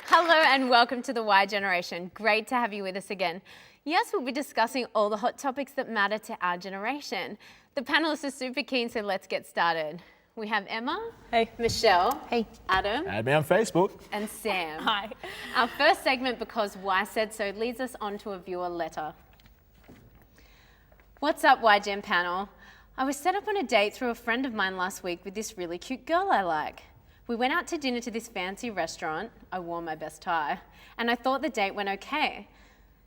Hello and welcome to the Y Generation. Great to have you with us again. Yes, we'll be discussing all the hot topics that matter to our generation. The panellists are super keen, so let's get started. We have Emma. Hey. Michelle. Hey. Adam. Add me on Facebook. And Sam. Hi. Our first segment, Because Y Said So, leads us on to a viewer letter. What's up, Y Gen panel? I was set up on a date through a friend of mine last week with this really cute girl I like. We went out to dinner to this fancy restaurant. I wore my best tie, and I thought the date went okay.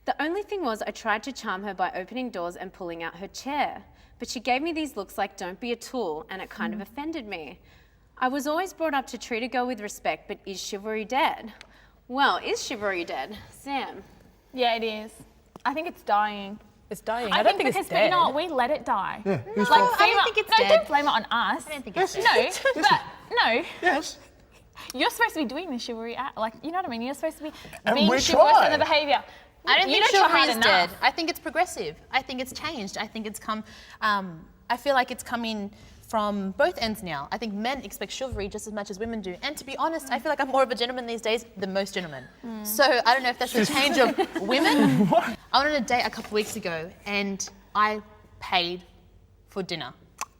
The only thing was I tried to charm her by opening doors and pulling out her chair, but she gave me these looks like don't be a tool, and it kind of offended me. I was always brought up to treat a girl with respect, but is chivalry dead? Well, is chivalry dead? Sam? Yeah, it is. I think it's dying. It's dying. I don't think it's because dead. you know what, we let it die. Yeah. Like, I don't think it's dead. Don't blame it on us. I don't think it's dead. No, but no. Yes. You're supposed to be doing the chivalry act. Like, you know what I mean? You're supposed to be And being we chivalrous try. in the behaviour. I don't You think don't try chivalry hard is enough. dead. I think it's progressive. I think it's changed. I think it's come. I feel like it's coming from both ends now. I think men expect chivalry just as much as women do. And to be honest, I feel like I'm more of a gentleman these days than most gentlemen. So I don't know if that's a change of women. I went on a date a couple of weeks ago and I paid for dinner.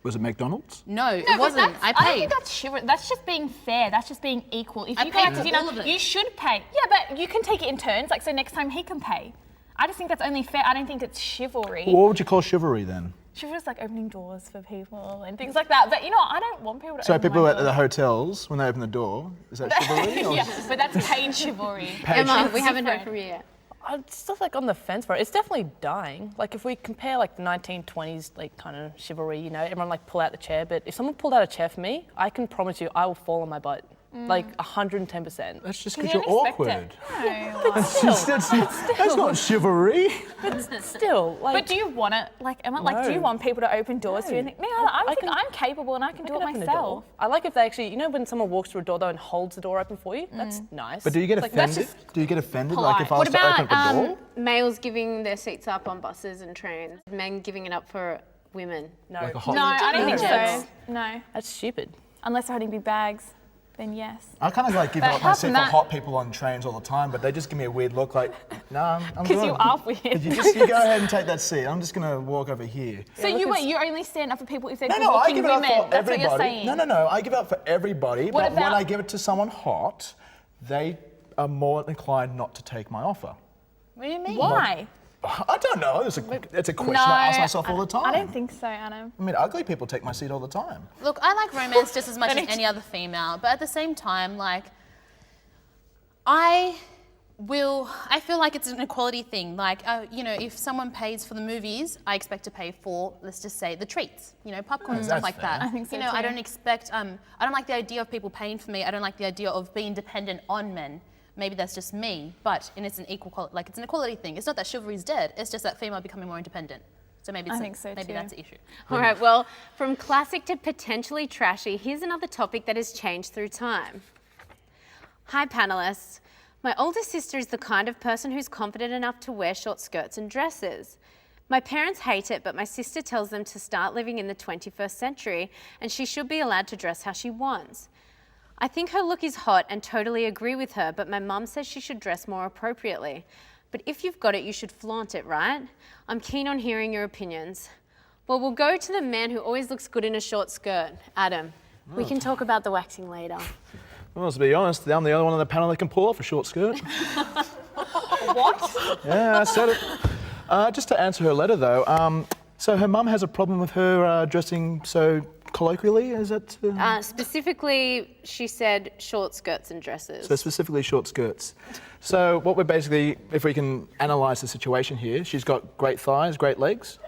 Was it McDonald's? No, it but wasn't. that's- I I don't paid. think that's chivalry. That's just being fair. That's just being equal. If I you go paid out to for dinner, all of it. you should pay. Yeah, but you can take it in turns. Like, so next time he can pay. I just think that's only fair. I don't think it's chivalry. What would you call chivalry then? Chivalry's like opening doors for people and things like that. But you know what? I don't want people to So open people my at the door. hotels, when they open the door, is that chivalry? Or Yeah, but that's paid chivalry. Emma, we haven't heard from you yet. I'm still like on the fence for it. It's definitely dying. Like if we compare like the 1920s like kind of chivalry, you know, everyone like pull out the chair. But if someone pulled out a chair for me, I can promise you I will fall on my butt. Like 110%. That's just You because don't you're expect awkward. it. No. Still, That's not chivalry. still, like. But do you want it, like Emma? Like, do you No. want people to open doors to you? And think, man, I think I'm capable and I can do it open the door. myself. I like if they actually, you know, when someone walks through a door though and holds the door open for you. That's nice. But do you get Like, that's offended? just- Do you get offended? polite. Like if I What was to open about up a door? males giving their seats up on buses and trains? Men giving it up for women? No, Like a hot- No, I don't think No. so. No, that's stupid. unless they're holding big bags, then yes. I kind of like give But up my apart seat from for that- hot people on trains all the time, but they just give me a weird look like, nah, I'm Because good. you are weird. You go ahead and take that seat. I'm just going to walk over here. So you only stand up for people if they're No, good I looking give it up women. for That's everybody. what you're saying. No, I give it up for everybody. What but when about- I give it to someone hot, they are more inclined not to take my offer. What do you mean? Why? I don't know. It's a question I ask myself all the time. I don't think so, Adam. I mean, ugly people take my seat all the time. Look, I like romance just as much Then as it's- any other female, but at the same time, like, I feel like it's an equality thing. Like, you know, if someone pays for the movies, I expect to pay for, let's just say, the treats, you know, popcorn and stuff that's like fair. that. I think so You know, I too. don't expect, I don't like the idea of people paying for me. I don't like the idea of being dependent on men. Maybe that's just me, but it's an it's an equality thing. It's not that chivalry is dead. It's just that female becoming more independent. So maybe I think so maybe too. that's the issue. All right, well, from classic to potentially trashy, here's another topic that has changed through time. Hi, panellists. My older sister is the kind of person who's confident enough to wear short skirts and dresses. My parents hate it, but my sister tells them to start living in the 21st century and she should be allowed to dress how she wants. I think her look is hot and totally agree with her, but my mum says she should dress more appropriately. But if you've got it, you should flaunt it, right? I'm keen on hearing your opinions. Well, we'll go to the man who always looks good in a short skirt, Adam. We can talk about the waxing later. Well, to be honest, I'm the only one on the panel that can pull off a short skirt. What? Yeah, I said it. Just to answer her letter, though, so her mum has a problem with her dressing so colloquially, is it? Specifically, she said short skirts and dresses. So specifically short skirts. So what we're basically, if we can analyse the situation here, she's got great thighs, great legs.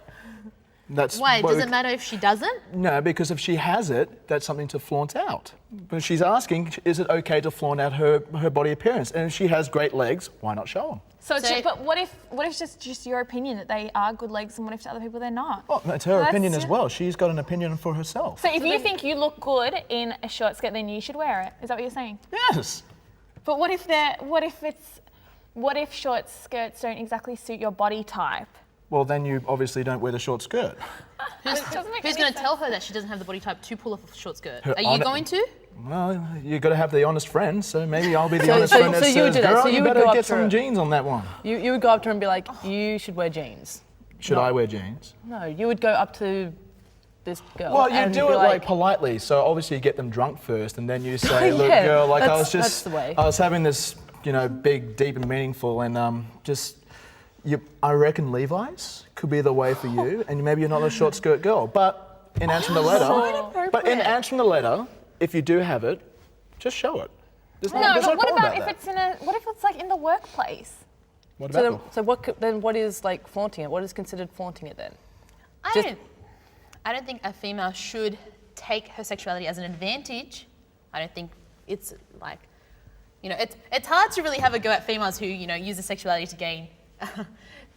That's Why? what Does we- it matter if she doesn't? No, because if she has it, that's something to flaunt out. But she's asking, is it okay to flaunt out her body appearance? And if she has great legs, why not show them? So, So- but what if it's just your opinion that they are good legs, and what if to other people they're not? Well, that's her Well, opinion that's as it. well. She's got an opinion for herself. So if you think you look good in a short skirt, then you should wear it. Is that what you're saying? Yes. But what if short skirts don't exactly suit your body type? Well, then you obviously don't wear the short skirt. Who's going to tell her that she doesn't have the body type to pull off a short skirt? Are you hon- going to? Well, you got to have the honest friend, so maybe I'll be the honest friend that so you would says, do that. girl, So you you would better go up get to some her. jeans on that one. You would go up to her and be like, you should wear jeans. Should I wear jeans? No, you would go up to this girl. Well, you and do be it like politely. So obviously you get them drunk first, and then you say, "Look, Yeah, girl, like that's the way. I was having this, big, deep, and meaningful, and I reckon Levi's could be the way for you, and maybe you're not a short skirt girl, but in answering the letter, if you do have it, just show it. There's no But what problem about if that. it's like in the workplace? What about So what is like flaunting it? What is considered flaunting it then? I don't think a female should take her sexuality as an advantage. I don't think it's like, it's hard to really have a go at females who, use their sexuality to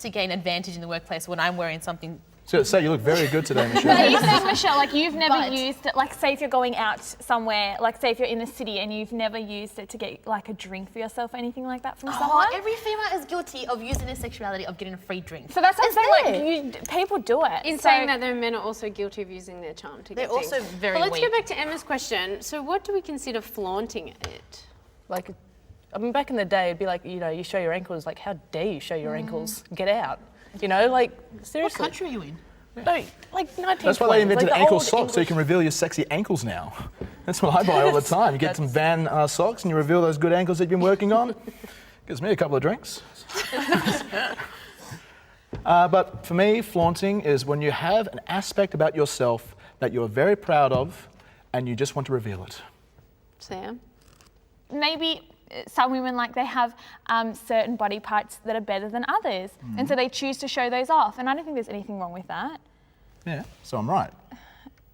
gain advantage in the workplace when I'm wearing something. So you look very good today, But Michelle. are you saying, Michelle, like you've never But- used it, like say if you're going out somewhere, like say if you're in the city and you've never used it to get like a drink for yourself or anything like that from someone? Every female is guilty of using their sexuality of getting a free drink. So that's what I'm saying, like people do it. In So- saying that, though, men are also guilty of using their charm to They're get things. also very But let's weak. go back to Emma's question. So what do we consider flaunting it? Like, I mean, back in the day, it'd be like, you show your ankles. Like, how dare you show your ankles? Get out. Like What seriously. country are you in? No, like 1920s. That's why they invented like the ankle old socks, so you English- can reveal your sexy ankles now. That's what I buy all the time. You get some Van socks and you reveal those good ankles that you've been working on. Gives me a couple of drinks. But for me, flaunting is when you have an aspect about yourself that you're very proud of and you just want to reveal it. Sam? Maybe some women like they have certain body parts that are better than others, and so they choose to show those off. And I don't think there's anything wrong with that. Yeah, so I'm right.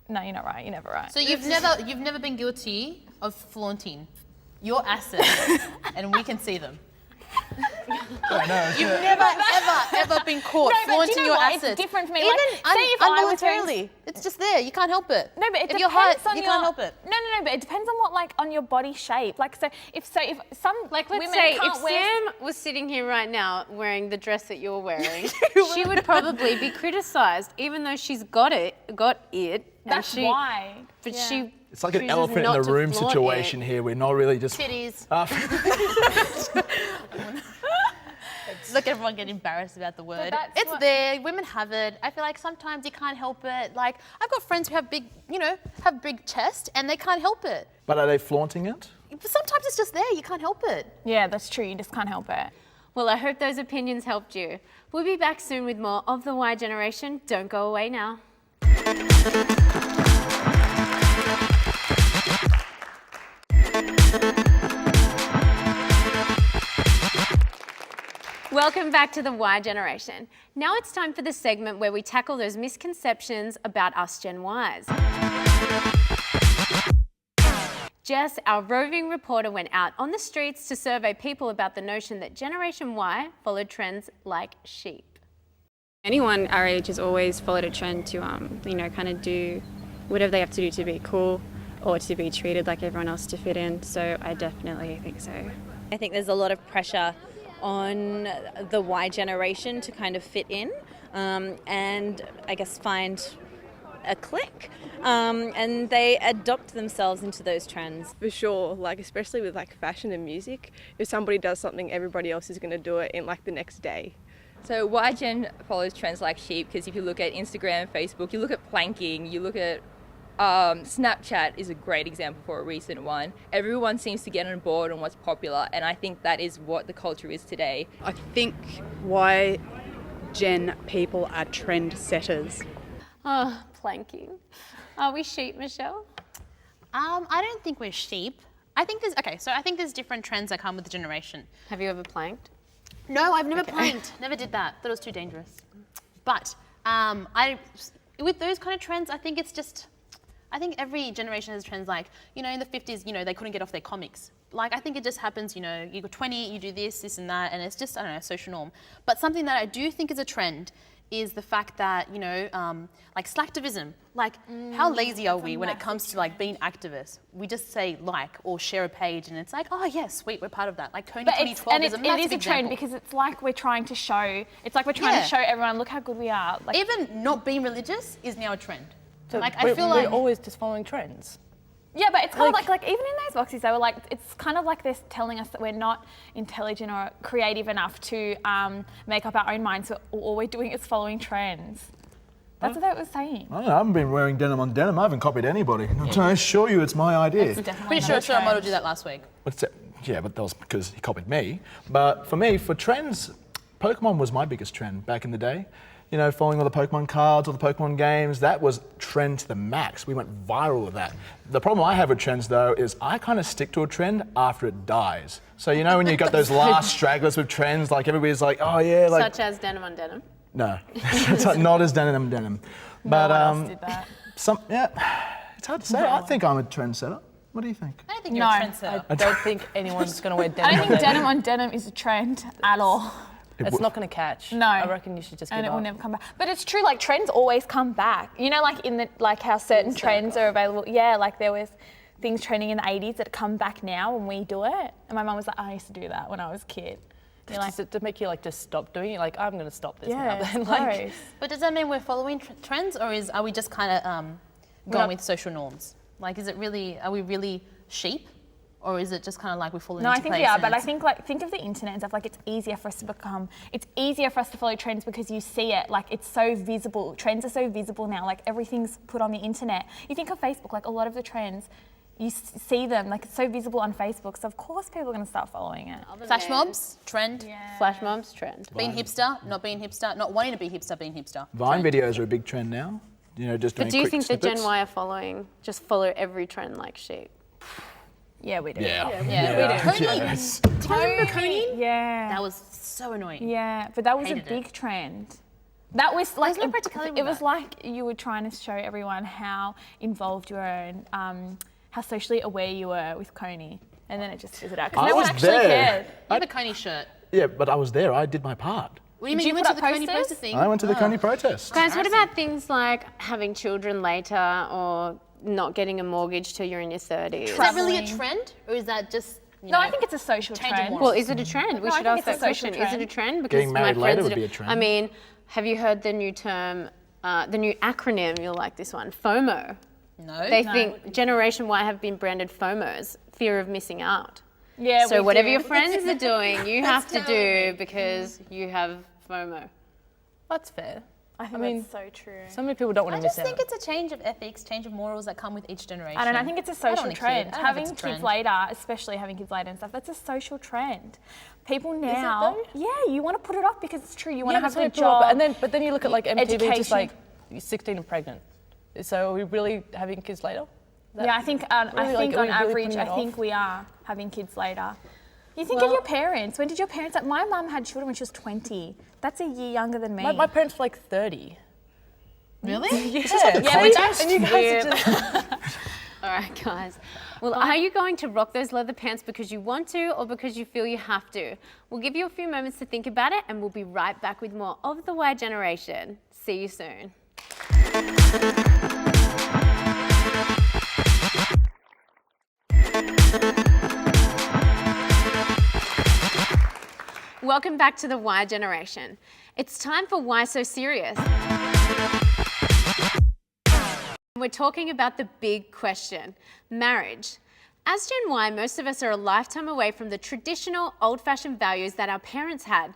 No, you're not right. You're never right. So you've never been guilty of flaunting your assets, and we can see them. You've never, ever been caught No, but do flaunting you know your what? assets. It's different for me. Even Like, say if I was wearing- involuntarily, it's just there. You can't help it. No, but it if depends you're hot, on you your. can't help it. No, but it depends on what on your body shape. Like if some Like, let's women say if can't wear. Sam was sitting here right now wearing the dress that you're wearing, she would probably be criticised, even though she's got it. That's why. But Yeah. she. It's like an chooses elephant in not the to room flaunt situation it. here. We're not really just... Titties. Look at everyone get embarrassed about the word. that's It's what- there. Women have it. I feel like sometimes you can't help it. Like I've got friends who have big, have big chest, and they can't help it. But are they flaunting it? But sometimes it's just there. You can't help it. Yeah, that's true. You just can't help it. Well, I hope those opinions helped you. We'll be back soon with more of the Y Generation. Don't go away now. Welcome back to the Y Generation. Now it's time for the segment where we tackle those misconceptions about us Gen Ys. Jess, our roving reporter, went out on the streets to survey people about the notion that Generation Y followed trends like sheep. Anyone our age has always followed a trend to, kind of do whatever they have to do to be cool or to be treated like everyone else to fit in. So I definitely think so. I think there's a lot of pressure on the Y generation to kind of fit in and I guess find a clique and they adopt themselves into those trends. For sure, like especially with like fashion and music, if somebody does something, everybody else is going to do it in like the next day. So Y-Gen follows trends like sheep because if you look at Instagram, Facebook, you look at planking, you look at Snapchat is a great example for a recent one. Everyone seems to get on board on what's popular, and I think that is what the culture is today. I think Y-Gen people are trend setters. Oh, planking. Are we sheep, Michelle? I don't think we're sheep. I think there's different trends that come with the generation. Have you ever planked? No, I've never planked. Never did that. Thought it was too dangerous. But with those kind of trends, I think every generation has trends like, in the 50s, they couldn't get off their comics. Like, I think it just happens, you're 20, you do this and that, and it's just, I don't know, social norm. But something that I do think is a trend is the fact that, you know, like slacktivism. Like, how lazy are we when it comes to like being activists? We just say like or share a page and it's like, oh yeah, sweet, we're part of that. Like Coney 2012 is a massive it is a trend example. because it's like we're trying to show, to show everyone, look how good we are. Like, Even not being religious is now a trend. So Like, I feel like we're always just following trends. yeah, but it's kind of like even in those boxes, they were like, it's kind of like they're telling us that we're not intelligent or creative enough to make up our own minds. So all we're doing is following trends. That's what they were saying. I don't know, I haven't been wearing denim on denim. I haven't copied anybody. I assure you it's my idea. pretty sure a model did that last week. Yeah, but that was because he copied me. But for me, for trends, Pokemon was my biggest trend back in the day. You know, following all the Pokemon cards, all the Pokemon games, that was trend to the max. We went viral with that. The problem I have with trends though is I kind of stick to a trend after it dies. So you know when you got those last stragglers with trends, like everybody's like, oh yeah, like... Such as denim on denim. No, it's not as denim. But no one else did that. it's hard to say. I think I'm a trendsetter. What do you think? I don't think you're a trendsetter. I don't think anyone's going to wear denim. I don't think denim on denim is a trend at all. It's not going to catch. No. I reckon you should just give And it up. will never come back. But it's true, like trends always come back. You know, like in the how certain trends are available. Yeah, like there was things trending in the 80s that come back now when we do it. And my mum was like, I used to do that when I was a kid. You're like, to make you like just stop doing it. Like I'm going to stop this now. yeah, Then like, But does that mean we're following trends, or are we just kind of going with social norms? Like, are we really sheep, or is it just kind of like we fall into no, place? I think we are, but I think think of the internet and stuff. Like it's easier for us to follow trends because you see it. Like it's so visible. Trends are so visible now. Like everything's put on the internet. You think of Facebook, like a lot of the trends. You see them, like it's so visible on Facebook, so of course people are going to start following it. Flash mobs, trend. Yeah. Flash mobs, trend. Being hipster, not being hipster, not wanting to be hipster, being hipster. Vine Trend. videos are a big trend now. You know, just doing But do you quick think the snippets. Gen Y are just follow every trend like sheep? Yeah, we do. Yeah. we do. Yes. Do you remember Coney? Yeah. That was so annoying. Yeah, but that was Hated a big it. trend. That was like no practicality with it was that. like you were trying to show everyone how involved you were and how socially aware you were with Coney, and then it just fizzled out I because no one was actually there. cared. You have a Coney shirt. Yeah, but I was there. I did my part. What do you mean Did you you went put to the up Coney posters? poster thing? I went to the Coney protest. Guys, what about things like having children later or not getting a mortgage till you're in your 30s? Is that really a trend, or is that just No, I think it's a social change of trend. morals? Well, is it a trend? We No, I should think ask it's that a social question. Is it a trend. trend? Because Getting married my later friends would are- be a trend. I mean, have you heard the new term, the new acronym? You'll like this one, FOMO. No. They think Generation Y have been branded FOMOs, fear of missing out. Yeah, So we whatever do. your friends are doing, you have to do because you have FOMO. that's fair. I think mean, that's so true. So many people don't want I to miss just out. think it's a change of ethics, change of morals that come with each generation. I don't know. I think it's a social include trend. it. I don't know if Having it's a kids trend. later, especially having kids later and stuff, that's a social trend. People now, yeah, you want to put it off because it's true. You want to have the job. But then you look at like MTV, just education. like you're 16 and pregnant. So are we really having kids later? Yeah, I think Really, like, on are we really average, putting it I think off? we are having kids later. You think of your parents. When did your parents? Like, my mum had children when she was 20. That's a year younger than me. My parents were like 30. Really? yeah, we don't. And you guys are just... All right, guys. Well, are you going to rock those leather pants because you want to or because you feel you have to? We'll give you a few moments to think about it and we'll be right back with more of the Y Generation. See you soon. Welcome back to the Y Generation. It's time for Why So Serious? We're talking about the big question, marriage. As Gen Y, most of us are a lifetime away from the traditional, old-fashioned values that our parents had.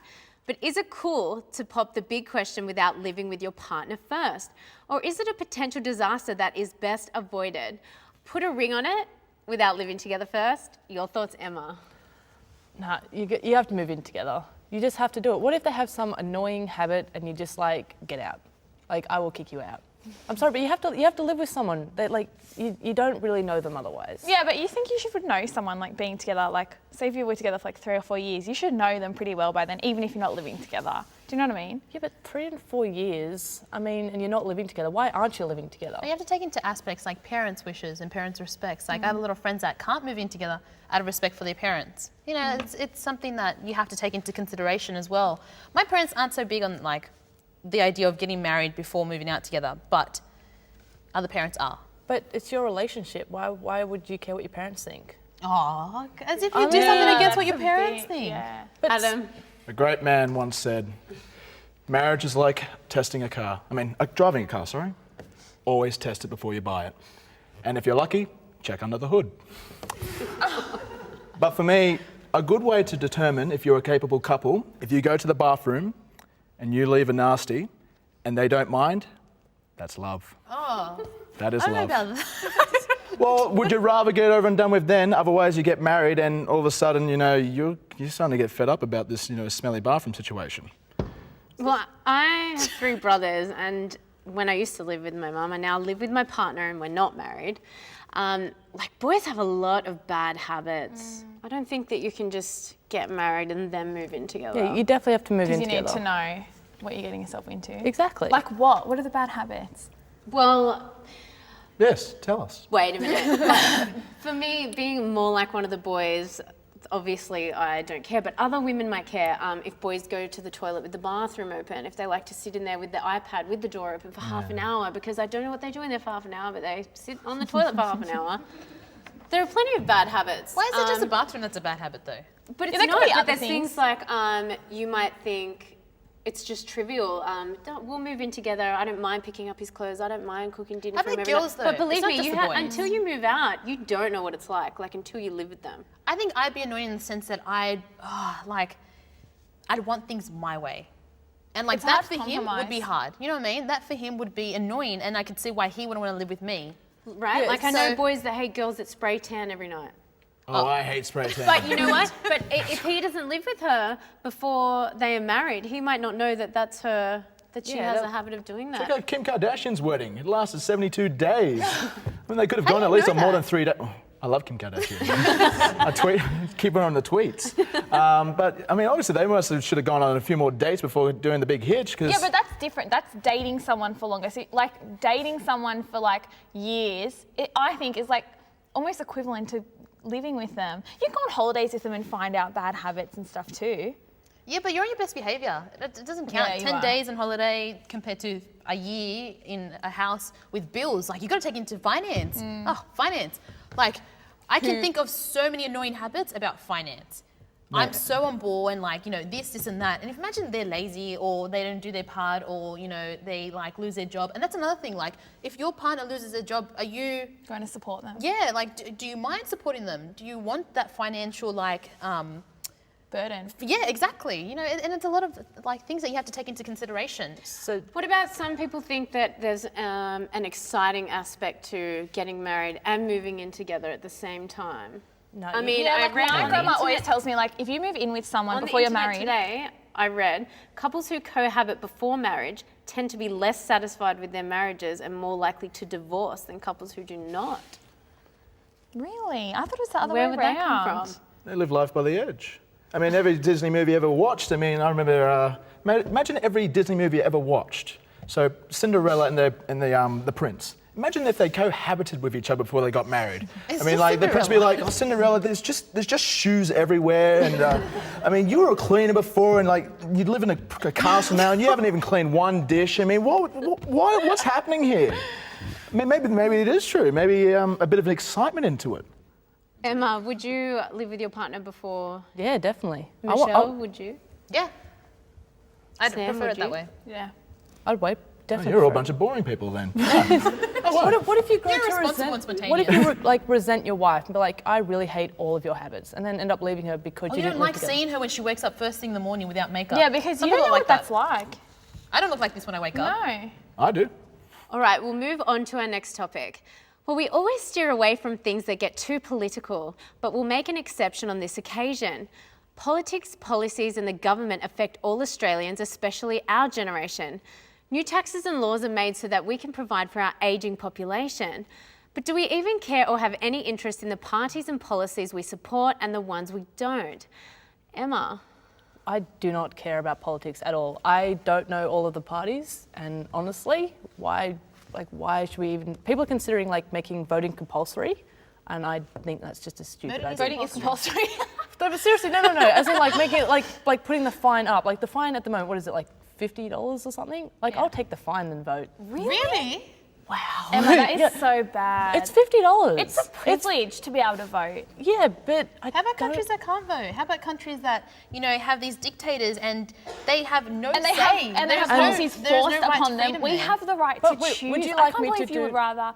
But is it cool to pop the big question without living with your partner first? Or is it a potential disaster that is best avoided? Put a ring on it without living together first. Your thoughts, Emma? Nah, you have to move in together. You just have to do it. What if they have some annoying habit and you just like, get out? Like, I will kick you out. I'm sorry, but you have to live with someone that like, you don't really know them otherwise. Yeah, but you think you should know someone like being together, like say if you were together for like 3 or 4 years, you should know them pretty well by then, even if you're not living together. Do you know what I mean? Yeah, but 3 and 4 years, I mean, and you're not living together. Why aren't you living together? You have to take into aspects like parents' wishes and parents' respects. Like I have a lot of friends that can't move in together out of respect for their parents. You know, it's something that you have to take into consideration as well. My parents aren't so big on like the idea of getting married before moving out together, but other parents are. But it's your relationship. Why would you care what your parents think? Oh, as if you do something against what your parents think. Yeah. But Adam. A great man once said, marriage is like testing a car. Driving a car, sorry. Always test it before you buy it. And if you're lucky, check under the hood. But for me, a good way to determine if you're a capable couple, if you go to the bathroom and you leave a nasty and they don't mind, that's love. Oh, That is I don't know love. about that. Well, would you rather get over and done with then? Otherwise, you get married and all of a sudden, you're starting to get fed up about this, smelly bathroom situation. Well, I have 3 brothers, and when I used to live with my mum, I now live with my partner, and we're not married. Boys have a lot of bad habits. I don't think that you can just get married and then move in together. yeah, you definitely have to move in Because you need together. to know what you're getting yourself into. Exactly. Like what? What are the bad habits? Well, Yes, tell us. wait a minute. But for me, being more like one of the boys, obviously I don't care, but other women might care if boys go to the toilet with the bathroom open, if they like to sit in there with the iPad with the door open for half an hour, because I don't know what they do in there for half an hour, but they sit on the toilet for half an hour. There are plenty of bad habits. Why is it just the bathroom that's a bad habit, though? But it's there could not, be but other there's things. things like you might think it's just trivial. We'll move in together. I don't mind picking up his clothes. I don't mind cooking dinner How for him about every girls, night. though? But believe It's not me, just you the boys. until you move out, you don't know what it's like until you live with them. I think I'd be annoyed in the sense that I'd want things my way. And It's that hard for to him would be compromise. hard. You know what I mean? That for him would be annoying, and I could see why he wouldn't want to live with me. Right? Yeah, Like I know so- boys that hate girls that spray tan every night. Oh, I hate spray tan. But you know what? But if he doesn't live with her before they are married, he might not know that that's her, that she Yeah, has that- a habit of doing that. Check out Kim Kardashian's wedding. It lasted 72 days. They could have gone at least on more than 3 days. Oh, I love Kim Kardashian. Keep her on the tweets. But obviously they should have gone on a few more dates before doing the big hitch. Yeah, but that's different. That's dating someone for longer. So, dating someone for years, I think is almost equivalent to living with them. You can go on holidays with them and find out bad habits and stuff too. Yeah, but you're on your best behaviour. It doesn't count. Yeah, you 10 are. days on holiday compared to a year in a house with bills. You got to take into finance. Oh, finance. I can think of so many annoying habits about finance. I'm so on board and this and that. And if imagine they're lazy or they don't do their part or, they lose their job. And that's another thing. If your partner loses their job, are you... Going to support them. Yeah, do you mind supporting them? Do you want that financial Burden. Yeah, exactly. And it's a lot of things that you have to take into consideration. So What about some people think that there's an exciting aspect to getting married and moving in together at the same time? no, I you- mean, Yeah, I read my on the grandma always internet- tells me if you move in with someone on the before you're internet married, today, I read couples who cohabit before marriage tend to be less satisfied with their marriages and more likely to divorce than couples who do not. really? I thought it was the other Where way would around. that come from? They live life by the edge. Every Disney movie you ever watched, I remember, imagine every Disney movie you ever watched. So Cinderella and the prince. Imagine if they cohabited with each other before they got married. It's the just prince would be Cinderella. oh, Cinderella, there's just shoes everywhere. And you were a cleaner before and you live in a castle now and you haven't even cleaned one dish. What's happening here? Maybe it is true. Maybe a bit of an excitement into it. Emma, would you live with your partner before? yeah, definitely. Michelle, would you? Yeah. I'd Sam, prefer would it that you? way. Yeah. I'd wait. Oh, Definitely. you're all a prefer bunch of boring people then. What if you grow You're to responsible and resent? What if you resent your wife and be like, I really hate all of your habits, and then end up leaving her because Oh, you you didn't don't live like together? seeing her when she wakes up first thing in the morning without makeup. Yeah, because Some you don't people know are what that's like. I don't look like this when I wake up. No. I do. All right, we'll move on to our next topic. Well, we always steer away from things that get too political, but we'll make an exception on this occasion. Politics, policies, and the government affect all Australians, especially our generation. New taxes and laws are made so that we can provide for our ageing population. But do we even care or have any interest in the parties and policies we support and the ones we don't? Emma? I do not care about politics at all. I don't know all of the parties, and honestly, why should we even? People are considering making voting compulsory, and I think that's just a stupid idea. Voting is compulsory. No, but seriously, no. As in, like, making it, like putting the fine up. Like, the fine at the moment, what is it, like $50 or something? Like, I'll take the fine than vote. Really? Wow. Emma, that is so bad. It's $50. It's a privilege to be able to vote. Yeah, but How about countries that can't vote? How about countries that, you know, have these dictators and they have no And they say? have There's policies there's forced right to upon them. freedom We there. have the right But to wait, choose. would you I like can't me to believe you do- would rather.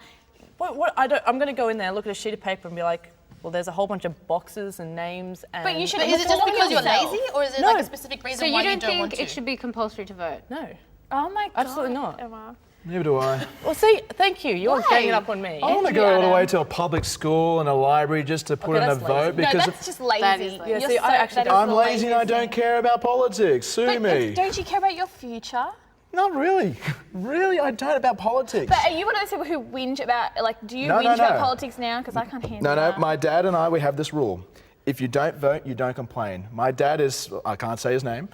I'm going to go in there, look at a sheet of paper and be like, well, there's a whole bunch of boxes and names and... But you should But is it just because you're lazy, or is it No. like a specific So reason you why don't you don't want think to? it should be compulsory to vote? No. Oh my God. Absolutely not. Emma. Neither do I. Well, see, thank you. You're Why? ganging up on me. I want to go all the way to a public school and a library just to put in a that's lazy. vote No, because that's just lazy. That is lazy. Yeah, You're see, I actually that is I'm the lazy and I laziest don't thing. care about politics. Sue But me. don't you care about your future? Not really. Really, I don't about politics. But are you one of those people who whinge about, like, do you No, whinge no, about no. politics now? Because I can't handle No, that. my dad and I, we have this rule. If you don't vote, you don't complain. My dad is, I can't say his name,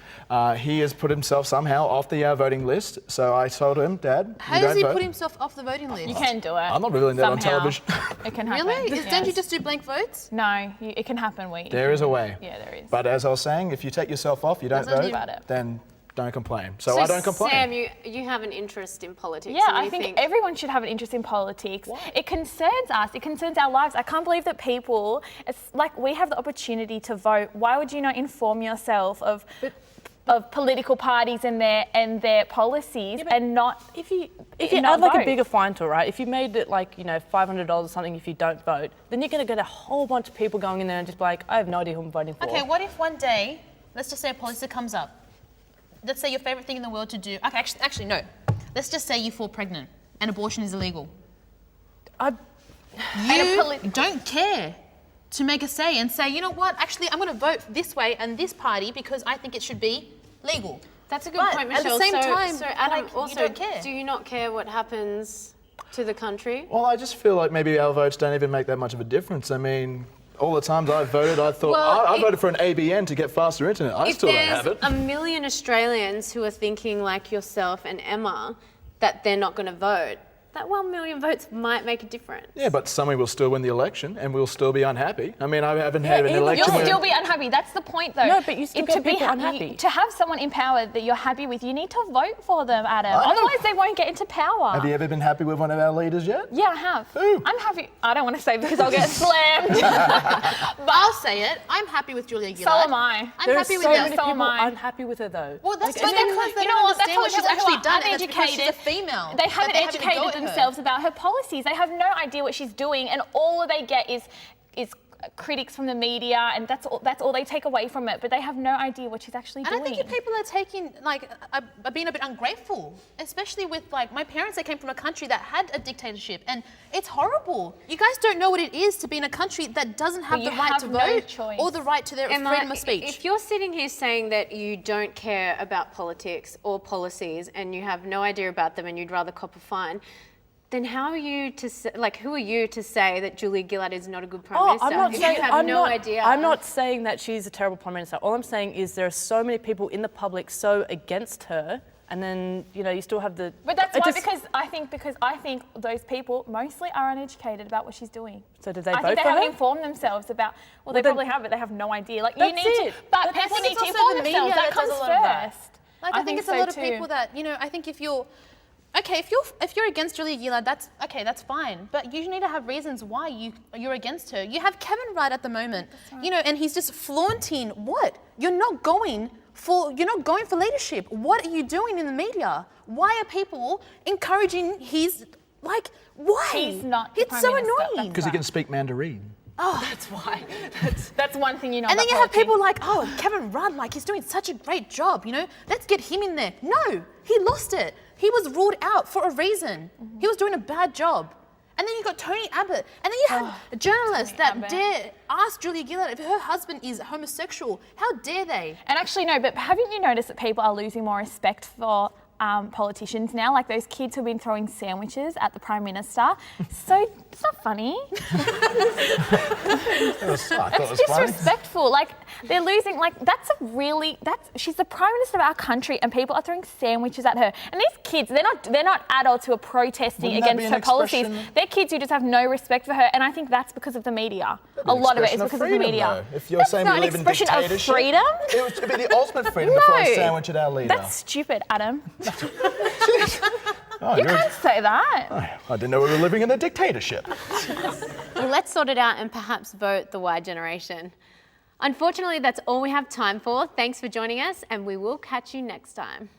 he has put himself somehow off the voting list. So I told him, Dad, How you does don't he vote. put himself off the voting list? You can do it. I'm not revealing that on Somehow. television. It can happen. Really? Yes. Don't you just do blank votes? No, it can happen. There is a way. Yeah, there is. But as I was saying, if you take yourself off, you don't That's vote, about it. then don't complain. So I don't complain. Sam, you have an interest in politics. Yeah, and I you think everyone should have an interest in politics. It concerns us. It concerns our lives. I can't believe that people, it's like we have the opportunity to vote. Why would you not inform yourself of political parties and their policies and not If you not add like vote? a bigger fine to it, right? If you made it like, you know, $500 or something if you don't vote, then you're going to get a whole bunch of people going in there and just be like, I have no idea who I'm voting for. Okay, what if one day, let's just say a policy comes up. Let's say your favorite thing in the world to do. Okay, actually no. Let's just say you fall pregnant and abortion is illegal. You don't care to make a say and say, you know what, actually I'm going to vote this way and this party because I think it should be legal. That's a good But point, at the Michelle. same time, so Adam, like, you also, don't care. do you not care what happens to the country? Well, I just feel like maybe our votes don't even make that much of a difference. I mean, all the times I've voted, I thought, Well, I voted for an ABN to get faster internet. I If still don't have there's it. a million Australians who are thinking like yourself and Emma that they're not going to vote, that 1 million votes might make a difference. Yeah, but somebody will still win the election and we'll still be unhappy. I mean, I haven't had an even election. You'll where- still be unhappy. That's the point, though. No, but you still To get be people happy- unhappy. To have someone in power that you're happy with, you need to vote for them, Adam. I know. Otherwise, they won't get into power. Have you ever been happy with one of our leaders yet? Yeah, I have. Who? I'm happy. I don't want to say because I'll get slammed. But I'll say it. I'm happy with Julia Gillard. So am I. I'm There are happy with so that. many So am people I. unhappy with her though. Well, that's Like, because they You don't know what? That's understand what she's people who actually are done, and that's because she's a uneducated. female. They haven't that have a go educated at her. themselves about her policies. They have no idea what she's doing, and all they get is critics from the media, and that's all they take away from it. But they have no idea what she's actually And doing. I think if people are taking, like, are being a bit ungrateful, especially with, like, my parents that came from a country that had a dictatorship, and it's horrible. You guys don't know what it is to be in a country that doesn't have But the you right have to no vote choice. or the right to their Emma, freedom of speech. If you're sitting here saying that you don't care about politics or policies and you have no idea about them and you'd rather cop a fine, then how are you to say, like, who are you to say that Julia Gillard is not a good prime minister? I'm not if saying, you have I'm no not, idea. I'm not saying that she's a terrible prime minister. All I'm saying is there are so many people in the public so against her, and then you still have the. But that's it why, just- because I think those people mostly are uneducated about what she's doing. So did they I vote think they for haven't her? informed themselves about. Well, they then- probably have, but they have no idea. Like you That's need it. to, but I people think need it's to also inform the media themselves. That that does comes a lot of that. first. Like, I think it's a so lot of too. people that, I think if you're against Julia Gillard, that's fine. But you need to have reasons why you're against her. You have Kevin Rudd at the moment, and he's just flaunting what? You're not going for leadership. What are you doing in the media? Why are people encouraging his, like, why? He's not the It's Prime so Minister. annoying. Because he can speak Mandarin. That's why. That's one thing you know. And then about you have politics. people like, oh, Kevin Rudd, like, he's doing such a great job, let's get him in there. No, he lost it. He was ruled out for a reason. He was doing a bad job. And then you got Tony Abbott. And then you have journalists that Abbott. dare ask Julia Gillard if her husband is homosexual. How dare they? And actually, no, but haven't you noticed that people are losing more respect for politicians now? Like those kids who've been throwing sandwiches at the Prime Minister. So It's not funny. I thought it was funny. Disrespectful. Like, they're losing. Like, she's the Prime Minister of our country, and people are throwing sandwiches at her. And these kids, they're not adults who are protesting Wouldn't that be against an her policies. expression- They're kids who just have no respect for her, and I think that's because of the media. A lot of it is because of the media. Though. If you're That's saying not we an live in expression of dictatorship, freedom. it would be the ultimate freedom to throw a sandwich at our leader. That's stupid, Adam. Oh, You can't say that. I didn't know we were living in a dictatorship. Well, let's sort it out and perhaps vote the Y generation. Unfortunately, that's all we have time for. Thanks for joining us, and we will catch you next time.